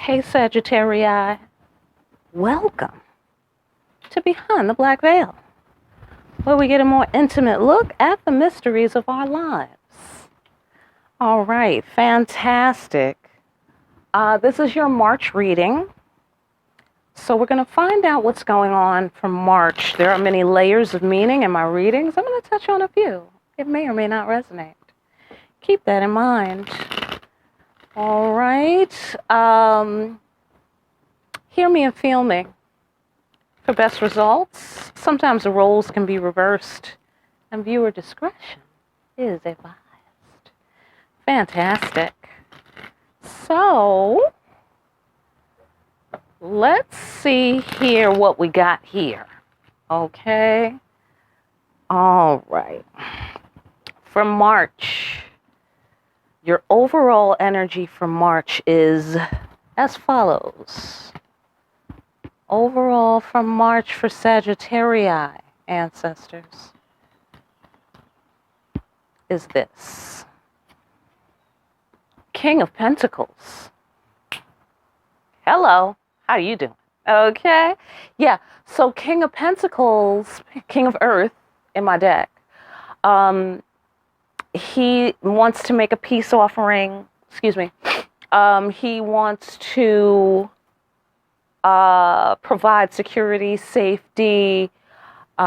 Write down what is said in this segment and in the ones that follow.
Hey Sagittarius, welcome to Behind the Black Veil, where we get a more intimate look at the mysteries of our lives. All right, fantastic. This is your March reading. So we're going to find out what's going on for March. There are many layers of meaning in my readings. I'm going to touch on a few. It may or may not resonate. Keep that in mind. All right. Hear me and feel me. For best results, sometimes the roles can be reversed, and viewer discretion is advised. Fantastic. So, let's see here what we got here. Okay. All right. For March, your overall energy for March is as follows. Overall for March for Sagittarius ancestors is this. King of Pentacles. Hello. How you doing? Okay. Yeah. So King of Pentacles, King of Earth in my deck. He wants to make a peace offering. Excuse me. He wants to provide security, safety. He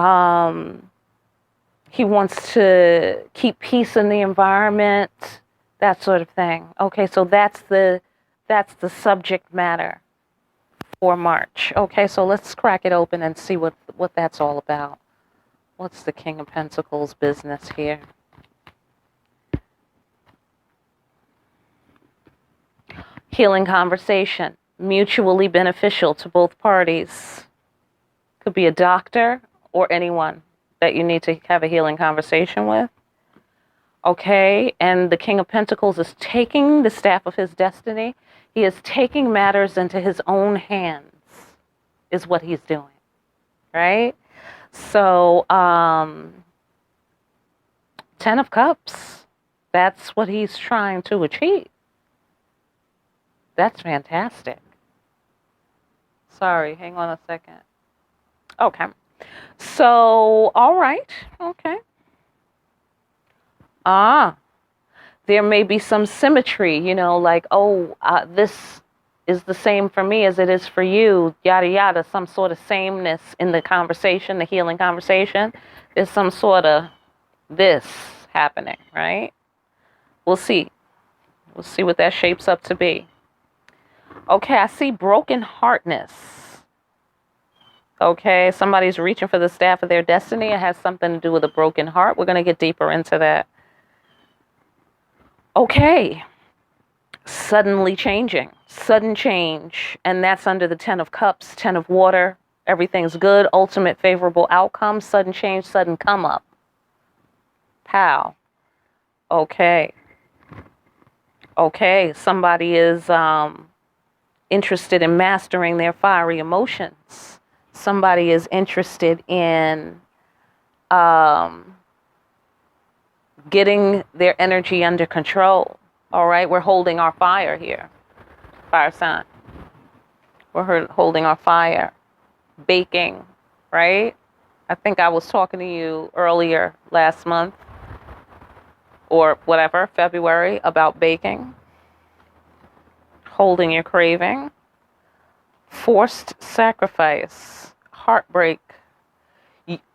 wants to keep peace in the environment, that sort of thing. Okay, so that's the subject matter for March. Okay, so let's crack it open and see what that's all about. What's the King of Pentacles business here? Healing conversation, mutually beneficial to both parties. Could be a doctor or anyone that you need to have a healing conversation with. Okay, and the King of Pentacles is taking the staff of his destiny. He is taking matters into his own hands, is what he's doing, right? So, 10 of Cups, that's what he's trying to achieve. That's fantastic. Sorry, hang on a second. Okay. So, all right. Okay. There may be some symmetry, like, this is the same for me as it is for you, yada, yada, some sort of sameness in the conversation, the healing conversation. There's some sort of this happening, right? We'll see. We'll see what that shapes up to be. Okay, I see broken heartness. Okay, somebody's reaching for the staff of their destiny. It has something to do with a broken heart. We're going to get deeper into that. Okay, suddenly changing, sudden change, and that's under the 10 of Cups, 10 of Water. Everything's good, ultimate favorable outcome, sudden change, sudden come up. Pow. Okay. Okay, somebody is interested in mastering their fiery emotions. Somebody is interested in getting their energy under control. All right, we're holding our fire here. Fire sign. We're holding our fire. Baking, right? I think I was talking to you earlier last month or whatever, February, about baking. Holding your craving. Forced sacrifice. Heartbreak.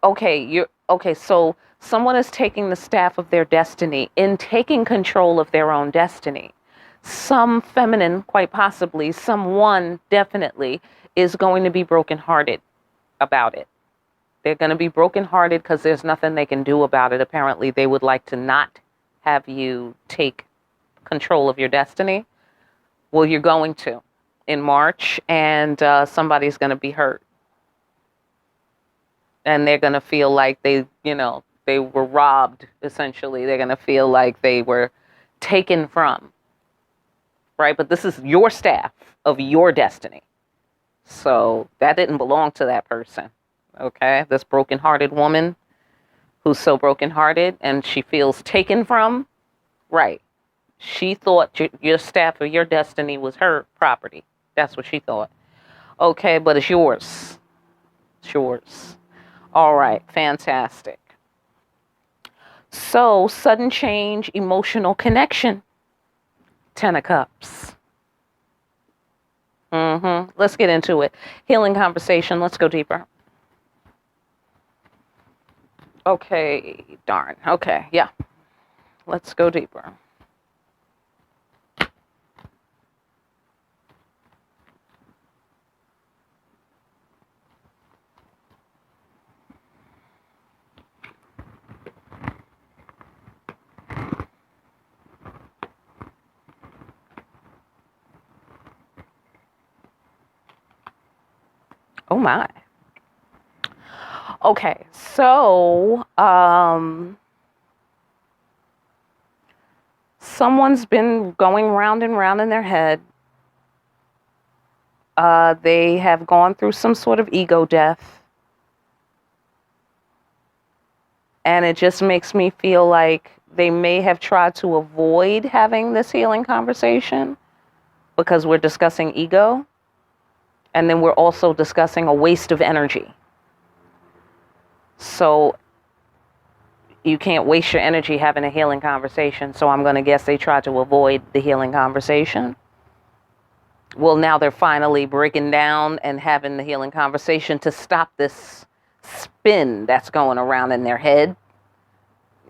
Okay, so someone is taking the staff of their destiny in taking control of their own destiny. Some feminine, quite possibly, someone definitely is going to be brokenhearted about it. They're going to be brokenhearted because there's nothing they can do about it. Apparently, they would like to not have you take control of your destiny. Well, you're going to in March, and somebody's going to be hurt. And they're going to feel like they were robbed, essentially. They're going to feel like they were taken from, right? But this is your staff of your destiny. So that didn't belong to that person, okay? This brokenhearted woman who's so brokenhearted and she feels taken from, right? She thought your staff of your destiny was her property. That's what she thought. Okay, but it's yours. It's yours. All right, fantastic. So, sudden change, emotional connection. 10 of Cups. Let's get into it. Healing conversation. Let's go deeper. Okay, darn. Okay, yeah. Let's go deeper. Oh my. Okay, so someone's been going round and round in their head. They have gone through some sort of ego death. And it just makes me feel like they may have tried to avoid having this healing conversation because we're discussing ego. And then we're also discussing a waste of energy. So you can't waste your energy having a healing conversation. So I'm going to guess they tried to avoid the healing conversation. Well, now they're finally breaking down and having the healing conversation to stop this spin that's going around in their head.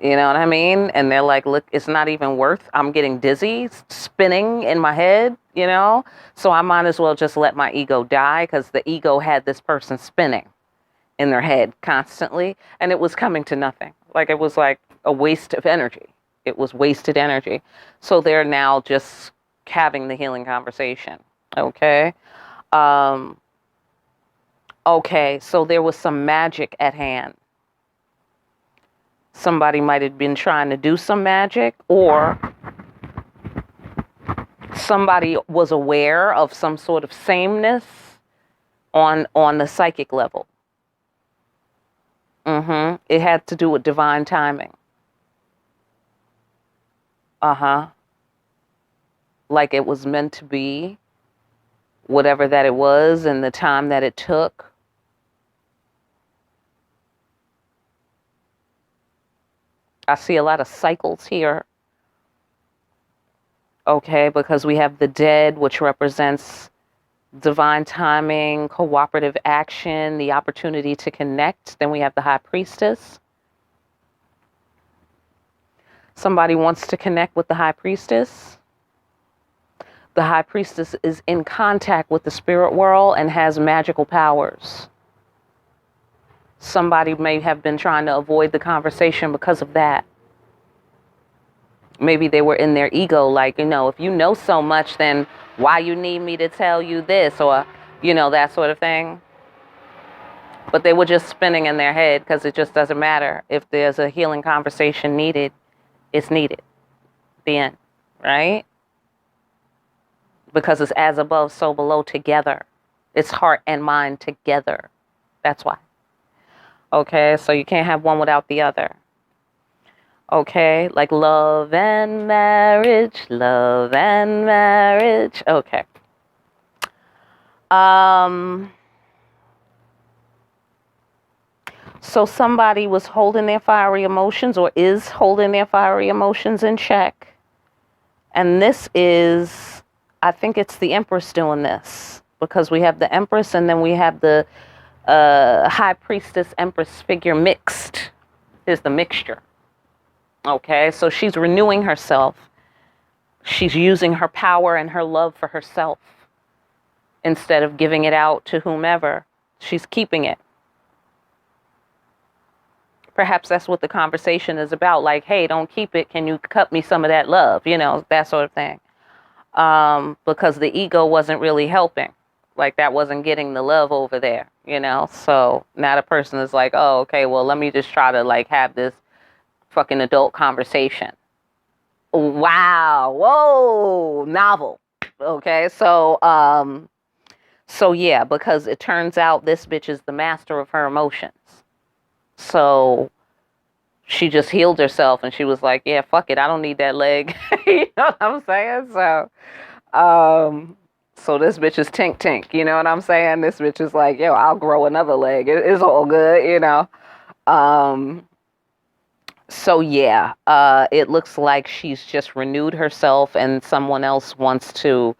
You know what I mean? And they're like, look, it's not even worth, I'm getting dizzy, spinning in my head, you know? So I might as well just let my ego die, because the ego had this person spinning in their head constantly, and it was coming to nothing. Like, it was like a waste of energy. It was wasted energy. So they're now just having the healing conversation. Okay. Okay. So there was some magic at hand. Somebody might have been trying to do some magic, or somebody was aware of some sort of sameness on the psychic level. It had to do with divine timing. Like it was meant to be, whatever that it was, and the time that it took. I see a lot of cycles here. Okay, because we have the Dead, which represents divine timing, cooperative action, the opportunity to connect. Then we have the High Priestess. Somebody wants to connect with the High Priestess. The High Priestess is in contact with the spirit world and has magical powers. Somebody may have been trying to avoid the conversation because of that. Maybe they were in their ego, like, you know, if you know so much, then why you need me to tell you this, or, you know, that sort of thing. But they were just spinning in their head, because it just doesn't matter. If there's a healing conversation needed, it's needed. The end, right? Because it's as above, so below together. It's heart and mind together. That's why. Okay, so you can't have one without the other. Okay, like love and marriage, love and marriage. Okay. So somebody was holding their fiery emotions, or is holding their fiery emotions in check. And this is, I think it's the Empress doing this, because we have the Empress and then we have the High Priestess Empress figure mixed. Is the mixture. Okay, so she's renewing herself. She's using her power and her love for herself. Instead of giving it out to whomever, she's keeping it. Perhaps that's what the conversation is about. Like, hey, don't keep it. Can you cut me some of that love? You know, that sort of thing. Because the ego wasn't really helping. Like, that wasn't getting the love over there, you know? So now the person is like, oh, okay, well, let me just try to, like, have this fucking adult conversation. Wow. Whoa. Novel. Okay. So yeah, because it turns out this bitch is the master of her emotions. So she just healed herself and she was like, yeah, fuck it. I don't need that leg. You know what I'm saying? So, So this bitch is tink tink. You know what I'm saying? This bitch is like, yo, I'll grow another leg. It's all good, you know. Um, so yeah, it looks like she's just renewed herself, and someone else wants to,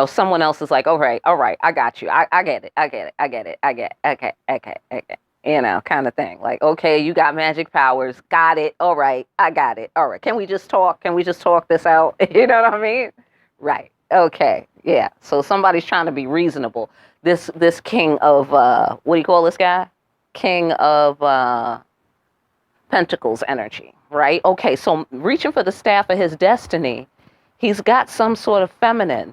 someone else is like, all right, I got you. I get it. I get it. I get it. I get it. Okay. Okay. Okay. Kind of thing. Like, okay, you got magic powers. Got it. All right. I got it. All right. Can we just talk? Can we just talk this out? You know what I mean? Right. Okay. Yeah. So somebody's trying to be reasonable. This king of what do you call this guy? King of Pentacles energy, right? Okay, so reaching for the staff of his destiny, he's got some sort of feminine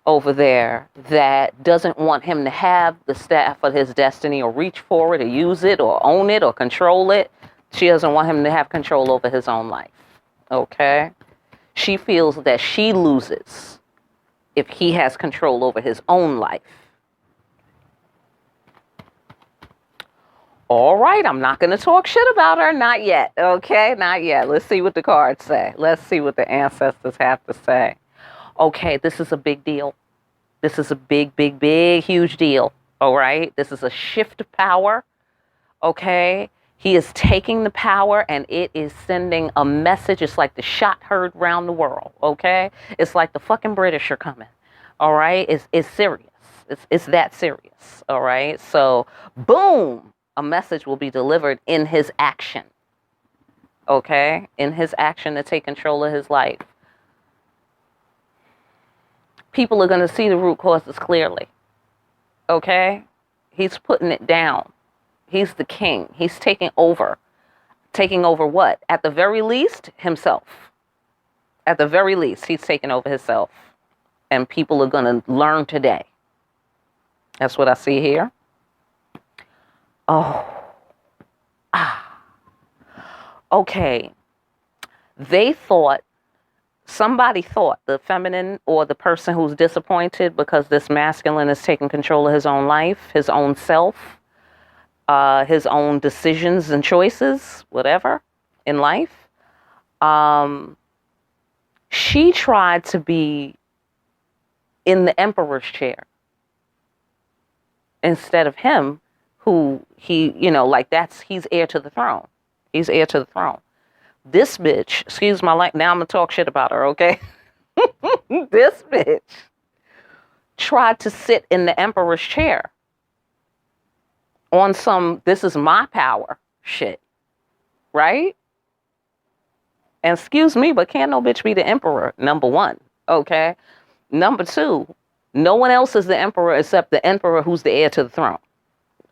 over there that doesn't want him to have the staff of his destiny or reach for it or use it or own it or control it. She doesn't want him to have control over his own life, okay? She feels that she loses if he has control over his own life. All right, I'm not going to talk shit about her. Not yet. Okay, not yet. Let's see what the cards say. Let's see what the ancestors have to say. Okay, this is a big deal. This is a big, big, big, huge deal. All right, this is a shift of power. Okay, he is taking the power and it is sending a message. It's like the shot heard round the world. Okay, it's like the fucking British are coming. All right, it's serious. It's that serious. All right, so boom. A message will be delivered in his action, okay? In his action to take control of his life. People are going to see the root causes clearly, okay? He's putting it down. He's the king. He's taking over. Taking over what? At the very least, himself. At the very least, he's taking over himself. And people are going to learn today. That's what I see here. Oh, okay. Somebody thought, the feminine or the person who's disappointed because this masculine is taking control of his own life, his own self, his own decisions and choices, whatever, in life. She tried to be in the emperor's chair instead of him. Who he's heir to the throne. He's heir to the throne. This bitch, excuse my language, now I'm going to talk shit about her, okay? This bitch tried to sit in the emperor's chair on some, this is my power shit, right? And excuse me, but can't no bitch be the emperor, number one, okay? Number two, no one else is the emperor except the emperor who's the heir to the throne.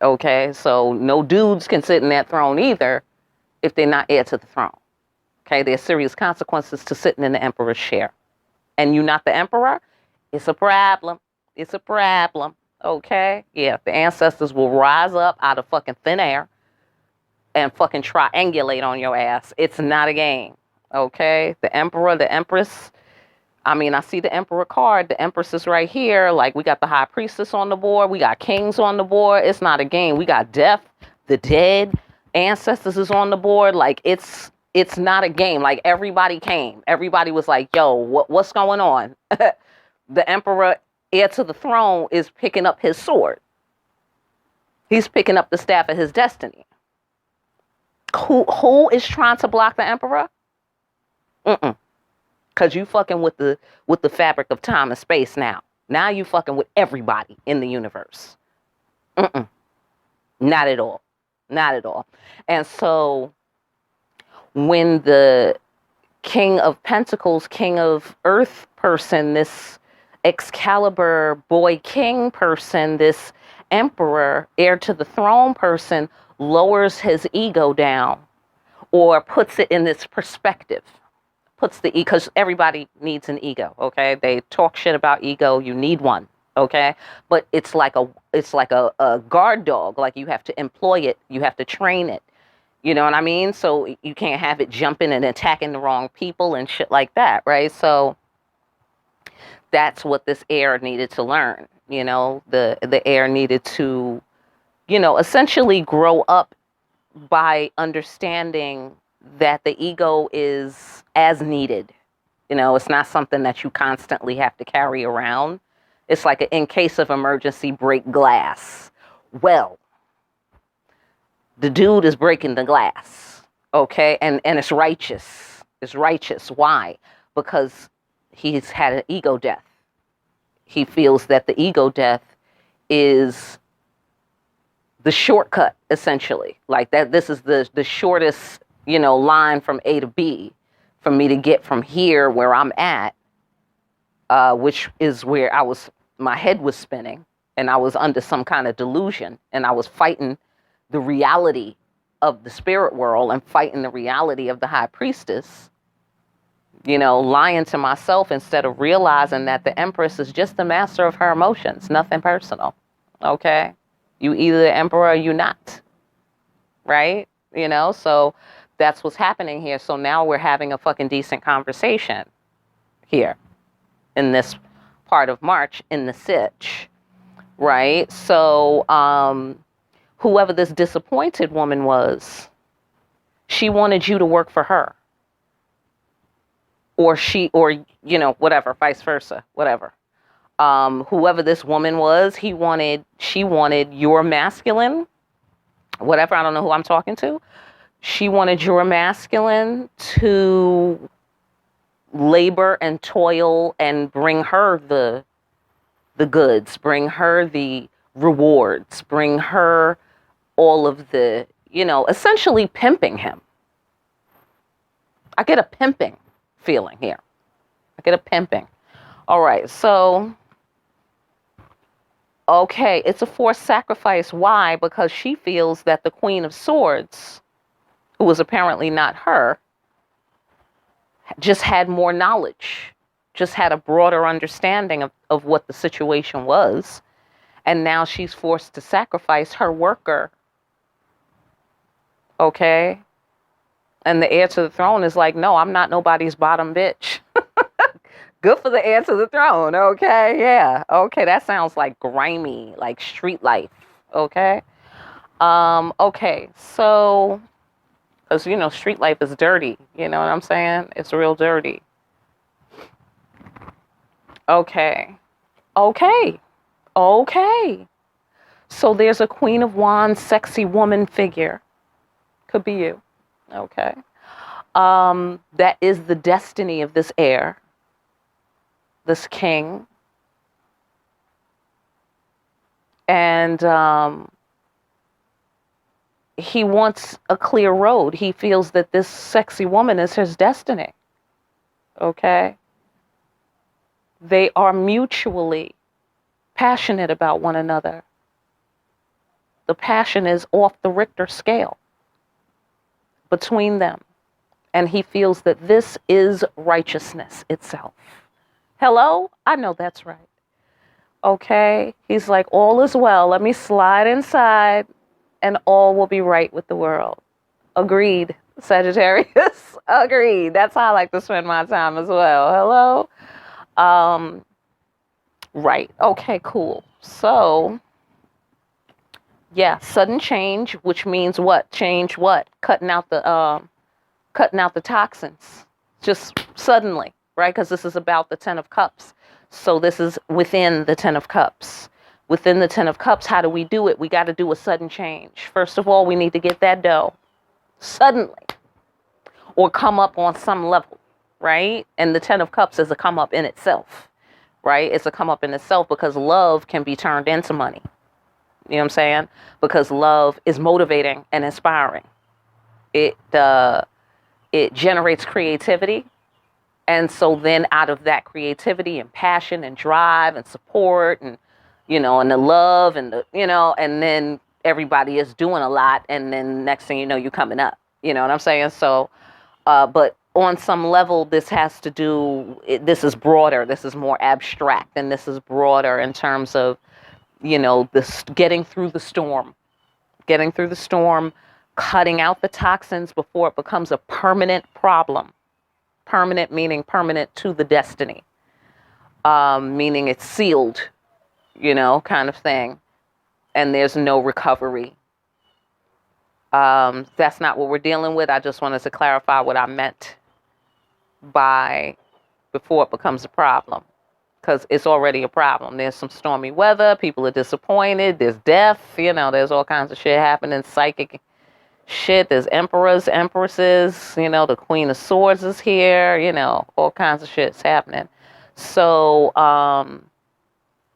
Okay, so no dudes can sit in that throne either if they're not heir to the throne. Okay, there's serious consequences to sitting in the emperor's chair. And you're not the emperor, it's a problem. It's a problem. Okay? Yeah, the ancestors will rise up out of fucking thin air and fucking triangulate on your ass. It's not a game. Okay? The emperor, the empress. I see the emperor card. The empress is right here. Like, we got the high priestess on the board. We got kings on the board. It's not a game. We got death, the dead, ancestors is on the board. Like, it's not a game. Like, everybody came. Everybody was like, yo, what's going on? The emperor, heir to the throne, is picking up his sword. He's picking up the staff of his destiny. Who is trying to block the emperor? Because you fucking with the fabric of time and space now. Now you fucking with everybody in the universe. Not at all. Not at all. And so when the King of Pentacles, King of Earth person, this Excalibur boy king person, this emperor, heir to the throne person, lowers his ego down or puts it in this perspective. Because everybody needs an ego, okay? They talk shit about ego. You need one, okay? But it's like a guard dog. Like, you have to employ it. You have to train it. You know what I mean? So you can't have it jumping and attacking the wrong people and shit like that, right? So that's what this heir needed to learn. You know, the heir needed to, essentially grow up by understanding that the ego is as needed. It's not something that you constantly have to carry around. It's like in case of emergency, break glass. Well, the dude is breaking the glass, okay? And it's righteous. It's righteous. Why? Because he's had an ego death. He feels that the ego death is the shortcut, essentially. Like that, this is the shortest, line from A to B for me to get from here where I'm at, which is where my head was spinning and I was under some kind of delusion and I was fighting the reality of the spirit world and fighting the reality of the high priestess, lying to myself instead of realizing that the empress is just the master of her emotions, nothing personal. Okay? You either the emperor or you not. Right? So that's what's happening here. So now we're having a fucking decent conversation here in this part of March in the sitch. Right? So, whoever this disappointed woman was, she wanted you to work for her. Or whatever, vice versa, whatever. Whoever this woman was, she wanted your masculine, whatever, I don't know who I'm talking to. She wanted your masculine to labor and toil and bring her the goods, bring her the rewards, bring her all of the, essentially pimping him. I get a pimping feeling here. I get a pimping. All right, so, okay, it's a forced sacrifice. Why? Because she feels that the Queen of Swords, who was apparently not her, just had more knowledge, just had a broader understanding of what the situation was. And now she's forced to sacrifice her worker. Okay? And the heir to the throne is like, no, I'm not nobody's bottom bitch. Good for the heir to the throne. Okay? Yeah. Okay, that sounds like grimy, like street life. Okay? Okay, so, because, street life is dirty. You know what I'm saying? It's real dirty. Okay. Okay. Okay. So there's a Queen of Wands, sexy woman figure. Could be you. Okay. That is the destiny of this heir, this king. And he wants a clear road. He feels that this sexy woman is his destiny. Okay. They are mutually passionate about one another. The passion is off the Richter scale between them. And he feels that this is righteousness itself. Hello? I know that's right. Okay? He's like, all is well. Let me slide inside and all will be right with the world. Agreed, Sagittarius. Agreed. That's how I like to spend my time as well. Hello? Right. Okay, cool. So, yeah, sudden change, which means what? Change what? Cutting out the toxins. Just suddenly, right? Because this is about the 10 of Cups. So this is within the 10 of Cups. Within the 10 of Cups, how do we do it? We got to do a sudden change. First of all, we need to get that dough suddenly or come up on some level, right? And the 10 of Cups is a come up in itself, right? It's a come up in itself because love can be turned into money. You know what I'm saying? Because love is motivating and inspiring. It generates creativity. And so then out of that creativity and passion and drive and support and, and the love and and then everybody is doing a lot. And then next thing you know, you're coming up. You know what I'm saying? So, but on some level, this this is broader. This is more abstract. And this is broader in terms of, this getting through the storm, cutting out the toxins before it becomes a permanent problem. Permanent meaning permanent to the destiny, meaning it's sealed, kind of thing. And there's no recovery. That's not what we're dealing with. I just wanted to clarify what I meant by before it becomes a problem. because it's already a problem. There's some stormy weather. People are disappointed. There's death. There's all kinds of shit happening. Psychic shit. There's emperors, empresses. The Queen of Swords is here. All kinds of shit's happening. So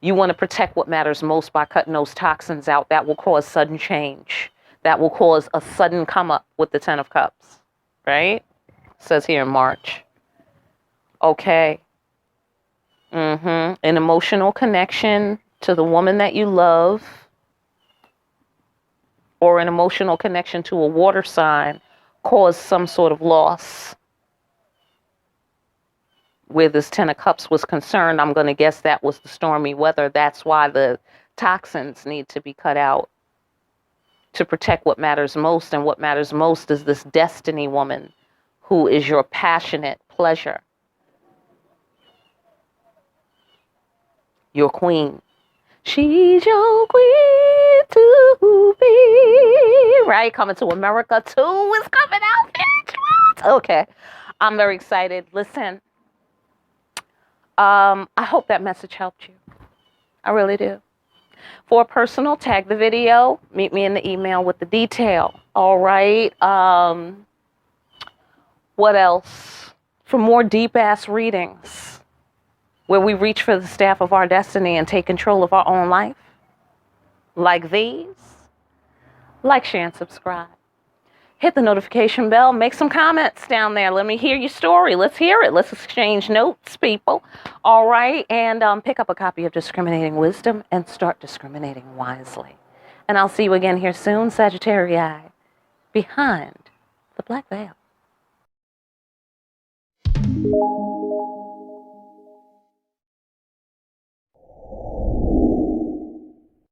you want to protect what matters most by cutting those toxins out. That will cause sudden change. That will cause a sudden come up with the Ten of Cups. Right? Says here in March. Okay. An emotional connection to the woman that you love, or an emotional connection to a water sign, caused some sort of loss. Where this Ten of Cups was concerned, I'm going to guess that was the stormy weather. That's why the toxins need to be cut out to protect what matters most. And what matters most is this destiny woman who is your passionate pleasure. Your queen. She's your queen to be. Right? Coming to America 2 is coming out, bitch. Okay. I'm very excited. Listen. I hope that message helped you. I really do. For a personal, tag the video. Meet me in the email with the detail. All right. What else? For more deep-ass readings, where we reach for the staff of our destiny and take control of our own life, like these, like, share, and subscribe. Hit the notification bell. Make some comments down there. Let me hear your story. Let's hear it. Let's exchange notes, people. All right. And pick up a copy of Discriminating Wisdom and start discriminating wisely. And I'll see you again here soon, Sagittarius, behind the black veil.